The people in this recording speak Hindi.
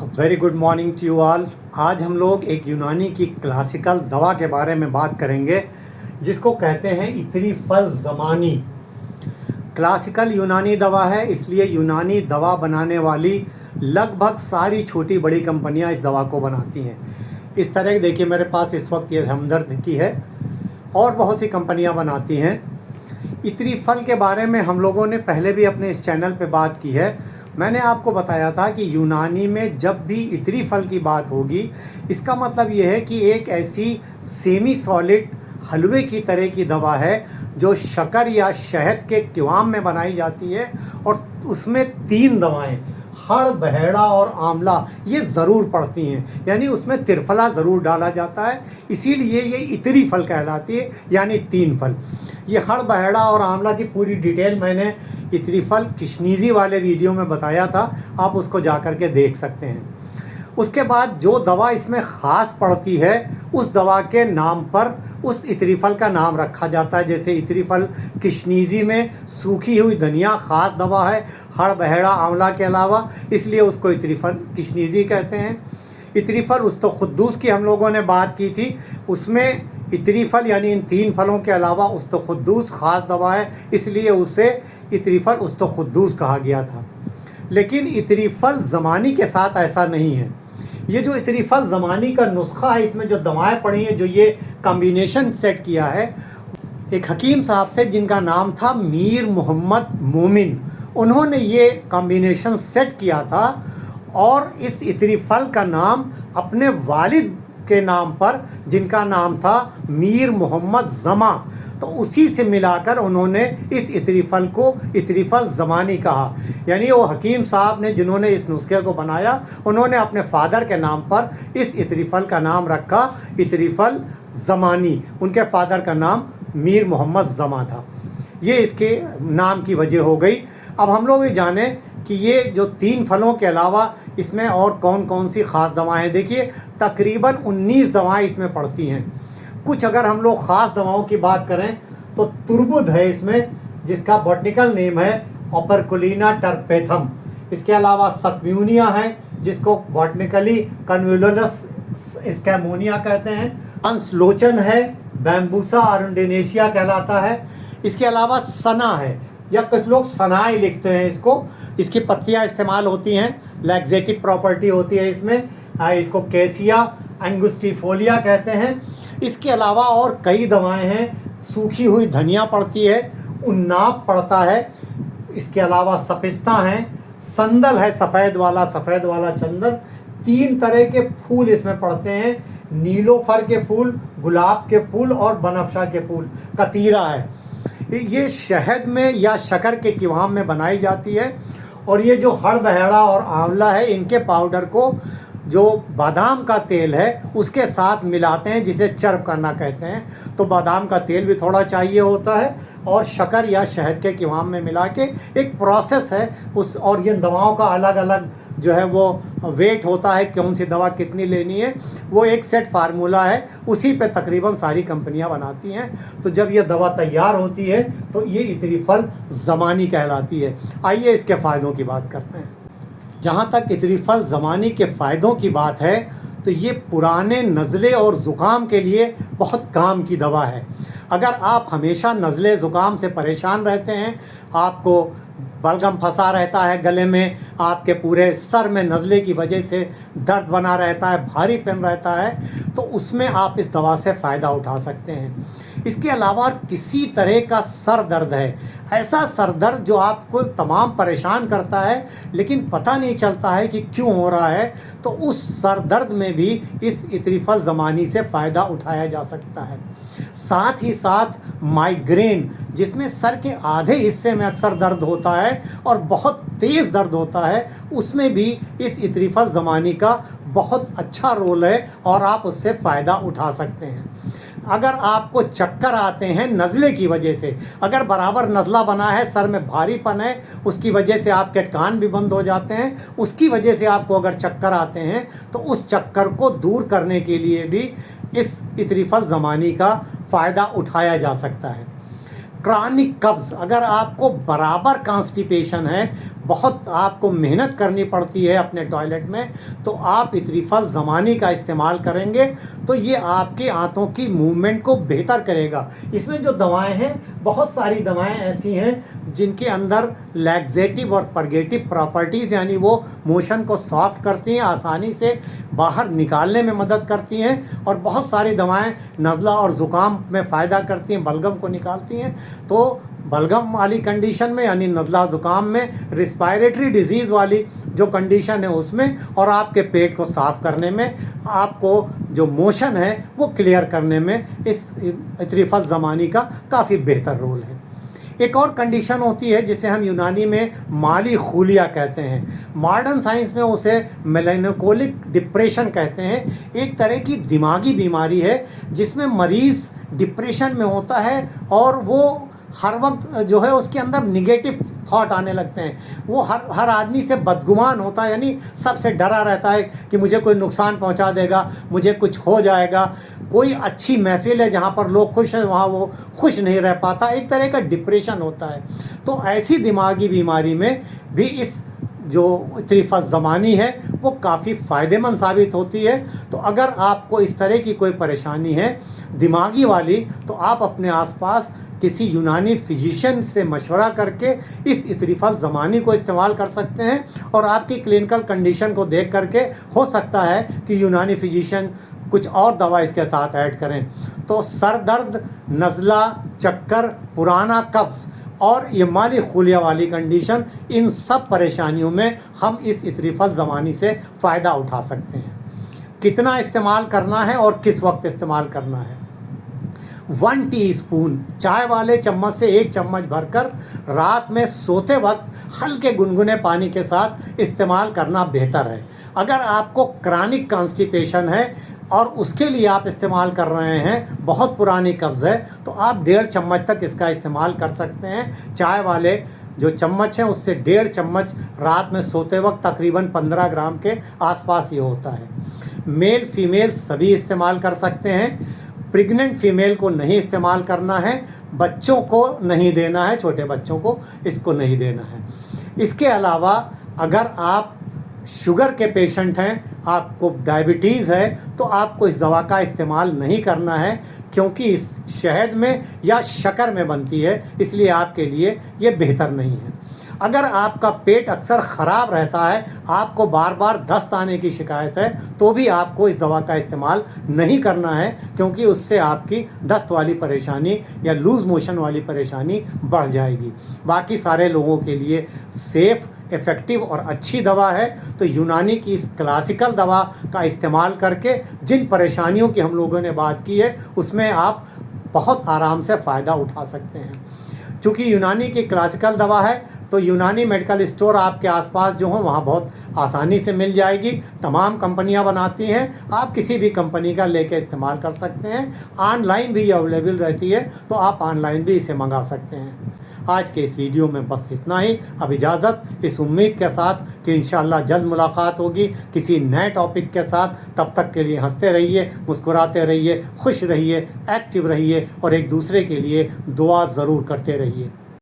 Very good morning to you all. आज हम लोग एक यूनानी की क्लासिकल दवा के बारे में बात करेंगे जिसको कहते हैं इतरी फल ज़मानी। क्लासिकल यूनानी दवा है, इसलिए यूनानी दवा बनाने वाली लगभग सारी छोटी बड़ी कंपनियां इस दवा को बनाती हैं। इस तरह देखिए मेरे पास इस वक्त ये हमदर्द की है और बहुत सी कंपनियां बनाती हैं। इतरी फल के बारे में हम लोगों ने पहले भी अपने इस चैनल पे बात की है। मैंने आपको बताया था कि यूनानी में जब भी इतरी फल की बात होगी, इसका मतलब ये है कि एक ऐसी सेमी सॉलिड हलवे की तरह की दवा है जो शक्कर या शहद के क्वाम में बनाई जाती है, और उसमें 3 दवाएं हड़, बहेड़ा और आंवला ये ज़रूर पड़ती हैं, यानी उसमें त्रिफला ज़रूर डाला जाता है, इसीलिए ये इतरी फल कहलाती है, यानी 3 फल। ये हड़, बहेड़ा और आंवला की पूरी डिटेल मैंने इतरी फल किशनीज़ी वाले वीडियो में बताया था, आप उसको जा कर के देख सकते हैं। उसके बाद जो दवा इसमें ख़ास पड़ती है उस दवा के नाम पर उस इतरी फल का नाम रखा जाता है। जैसे इतरी फल किशनीज़ी में सूखी हुई धनिया ख़ास दवा है हड़, बहेड़ा, आंवला के अलावा, इसलिए उसको इतरी फल किशनीज़ी कहते हैं। इतरी फल उस्तुख़ुद्दूस की हम लोगों ने बात की थी, उसमें इतरी फल यानी इन 3 फलों के अलावा उस्तुख़ुद्दूस ख़ास दवा है, इसलिए उसे इतरी फल उस्तुख़ुद्दूस कहा गया था। लेकिन इतरी फल ज़मानी के साथ ऐसा नहीं है। ये जो इतरी फल ज़मानी का नुस्खा है, इसमें जो दवाएं पड़ी हैं, जो ये कॉम्बिनेशन सेट किया है, एक हकीम साहब थे जिनका नाम था मीर मोहम्मद मोमिन। उन्होंने ये कॉम्बिनेशन सेट किया था और इस इतरी फल का नाम अपने वालिद के नाम पर, जिनका नाम था मीर मोहम्मद ज़मा, तो उसी से मिलाकर उन्होंने इस इतरी फल को इतरी फल ज़मानी कहा। यानी वो हकीम साहब ने जिन्होंने इस नुस्खे को बनाया, उन्होंने अपने फादर के नाम पर इस इतरी फल का नाम रखा इतरी फल ज़मानी। उनके फादर का नाम मीर मोहम्मद ज़मा था, ये इसके नाम की वजह हो गई। अब हम लोग ये जानें कि ये जो 3 फलों के अलावा इसमें और कौन कौन सी ख़ास दवाएं हैं। देखिए तकरीबन 19 दवाएं इसमें पड़ती हैं। कुछ अगर हम लोग ख़ास दवाओं की बात करें तो तुर्बुद है इसमें, जिसका बॉटनिकल नेम है ओपरकुलिना टर्पेथम। इसके अलावा सक्म्यूनिया है, जिसको बॉटनिकली कन्वुलस स्कैमोनिया कहते हैं। अंसलोचन है, बैम्बूसा अरुंडेनेशिया कहलाता है। इसके अलावा सना है, या कुछ लोग सनाई लिखते हैं इसको। इसकी पत्तियां इस्तेमाल होती हैं, लैक्सेटिव प्रॉपर्टी होती है इसमें। इसको कैसिया एंगुस्टिफोलिया कहते हैं। इसके अलावा और कई दवाएं हैं। सूखी हुई धनिया पड़ती है, उन्नाब पड़ता है। इसके अलावा सपिस्ता हैं, संदल है सफ़ेद वाला चंदन। 3 तरह के फूल इसमें पड़ते हैं, नीलोफर के फूल, गुलाब के फूल और बनफशा के फूल। कतीरा है, ये शहद में या शक्कर के क्वाम में बनाई जाती है। और ये जो हड़, बहेड़ा और आंवला है, इनके पाउडर को जो बादाम का तेल है उसके साथ मिलाते हैं, जिसे चर्ब करना कहते हैं। तो बादाम का तेल भी थोड़ा चाहिए होता है और शक्कर या शहद के क्वाम में मिला के एक प्रोसेस है उस। और ये दवाओं का अलग अलग जो है वो वेट होता है, कौन सी दवा कितनी लेनी है, वो एक सेट फार्मूला है, उसी पे तकरीबन सारी कंपनियां बनाती हैं। तो जब ये दवा तैयार होती है तो ये इतरी फल ज़मानी कहलाती है। आइए इसके फ़ायदों की बात करते हैं। जहाँ तक इतरी फल ज़मानी के फ़ायदों की बात है तो ये पुराने नज़ले और ज़ुकाम के लिए बहुत काम की दवा है। अगर आप हमेशा नज़ले ज़ुकाम से परेशान रहते हैं, आपको बलगम फंसा रहता है गले में, आपके पूरे सर में नज़ले की वजह से दर्द बना रहता है, भारीपन रहता है, तो उसमें आप इस दवा से फ़ायदा उठा सकते हैं। इसके अलावा किसी तरह का सर दर्द है, ऐसा सर दर्द जो आपको तमाम परेशान करता है लेकिन पता नहीं चलता है कि क्यों हो रहा है, तो उस सर दर्द में भी इस इतरी फल ज़मानी से फ़ायदा उठाया जा सकता है। साथ ही साथ माइग्रेन, जिसमें सर के आधे हिस्से में अक्सर दर्द होता है और बहुत तेज़ दर्द होता है, उसमें भी इस इतरी फल ज़मानी का बहुत अच्छा रोल है और आप उससे फ़ायदा उठा सकते हैं। अगर आपको चक्कर आते हैं नज़ले की वजह से, अगर बराबर नज़ला बना है, सर में भारीपन है, उसकी वजह से आपके कान भी बंद हो जाते हैं, उसकी वजह से आपको अगर चक्कर आते हैं, तो उस चक्कर को दूर करने के लिए भी इस इतरी फल ज़मानी का फ़ायदा उठाया जा सकता है। क्रॉनिक कब्ज़, अगर आपको बराबर कॉन्स्टिपेशन है, बहुत आपको मेहनत करनी पड़ती है अपने टॉयलेट में, तो आप इतरीफल ज़मानी का इस्तेमाल करेंगे तो ये आपके आंतों की मूवमेंट को बेहतर करेगा। इसमें जो दवाएं हैं, बहुत सारी दवाएं ऐसी हैं जिनके अंदर लैक्सेटिव और परगेटिव प्रॉपर्टीज़, यानी वो मोशन को सॉफ्ट करती हैं, आसानी से बाहर निकालने में मदद करती हैं। और बहुत सारी दवाएं नज़ला और ज़ुकाम में फ़ायदा करती हैं, बलगम को निकालती हैं। तो बलगम वाली कंडीशन में, यानी नज़ला ज़ुकाम में, रिस्पायरेटरी डिजीज़ वाली जो कंडीशन है उसमें, और आपके पेट को साफ़ करने में, आपको जो मोशन है वो क्लियर करने में इस इतरीफल ज़मानी का काफ़ी बेहतर रोल है। एक और कंडीशन होती है जिसे हम यूनानी में माली खूलिया कहते हैं, मॉडर्न साइंस में उसे मेलानकोलिक डिप्रेशन कहते हैं। एक तरह की दिमागी बीमारी है जिसमें मरीज़ डिप्रेशन में होता है और वो हर वक्त जो है उसके अंदर निगेटिव थॉट आने लगते हैं। वो हर आदमी से बदगुमान होता है, यानी सबसे डरा रहता है कि मुझे कोई नुकसान पहुंचा देगा, मुझे कुछ हो जाएगा। कोई अच्छी महफिल है जहां पर लोग खुश हैं, वहां वो खुश नहीं रह पाता। एक तरह का डिप्रेशन होता है। तो ऐसी दिमागी बीमारी में भी इस जो इतरीफल ज़मानी है वो काफ़ी फ़ायदेमंद साबित होती है। तो अगर आपको इस तरह की कोई परेशानी है दिमागी वाली, तो आप अपने आसपास किसी यूनानी फिजिशियन से मशवरा करके इस इतरीफल ज़मानी को इस्तेमाल कर सकते हैं। और आपकी क्लिनिकल कंडीशन को देख करके हो सकता है कि यूनानी फिजिशियन कुछ और दवा इसके साथ ऐड करें। तो सर दर्द, नज़ला, चक्कर, पुराना कब्ज़ और ये माली खूलिया वाली कंडीशन, इन सब परेशानियों में हम इस इतरीफल ज़मानी से फ़ायदा उठा सकते हैं। कितना इस्तेमाल करना है और किस वक्त इस्तेमाल करना है? 1 टीस्पून चाय वाले चम्मच से 1 चम्मच भरकर रात में सोते वक्त हल्के गुनगुने पानी के साथ इस्तेमाल करना बेहतर है। अगर आपको क्रॉनिक कॉन्स्टिपेशन है और उसके लिए आप इस्तेमाल कर रहे हैं, बहुत पुरानी कब्ज़ है, तो आप 1.5 चम्मच तक इसका इस्तेमाल कर सकते हैं। चाय वाले जो चम्मच हैं उससे 1.5 चम्मच रात में सोते वक्त तकरीबन 15 ग्राम के आसपास ये होता है। मेल फीमेल सभी इस्तेमाल कर सकते हैं। प्रेग्नेंट फीमेल को नहीं इस्तेमाल करना है, बच्चों को नहीं देना है, छोटे बच्चों को इसको नहीं देना है। इसके अलावा अगर आप शुगर के पेशेंट हैं, आपको डायबिटीज़ है, तो आपको इस दवा का इस्तेमाल नहीं करना है, क्योंकि इस शहद में या शक्कर में बनती है, इसलिए आपके लिए ये बेहतर नहीं है। अगर आपका पेट अक्सर ख़राब रहता है, आपको बार बार दस्त आने की शिकायत है, तो भी आपको इस दवा का इस्तेमाल नहीं करना है, क्योंकि उससे आपकी दस्त वाली परेशानी या लूज़ मोशन वाली परेशानी बढ़ जाएगी। बाकी सारे लोगों के लिए सेफ़, इफ़ेक्टिव और अच्छी दवा है। तो यूनानी की इस क्लासिकल दवा का इस्तेमाल करके जिन परेशानियों की हम लोगों ने बात की है, उसमें आप बहुत आराम से फ़ायदा उठा सकते हैं। चूँकि यूनानी की क्लासिकल दवा है, तो यूनानी मेडिकल स्टोर आपके आसपास जो हों वहाँ बहुत आसानी से मिल जाएगी। तमाम कंपनियाँ बनाती हैं, आप किसी भी कंपनी का लेके इस्तेमाल कर सकते हैं। ऑनलाइन भी अवेलेबल रहती है, तो आप ऑनलाइन भी इसे मंगा सकते हैं। आज के इस वीडियो में बस इतना ही। अब इजाज़त, इस उम्मीद के साथ कि इंशाअल्लाह जल्द मुलाकात होगी किसी नए टॉपिक के साथ। तब तक के लिए हंसते रहिए, मुस्कुराते रहिए, खुश रहिए, एक्टिव रहिए और एक दूसरे के लिए दुआ ज़रूर करते रहिए।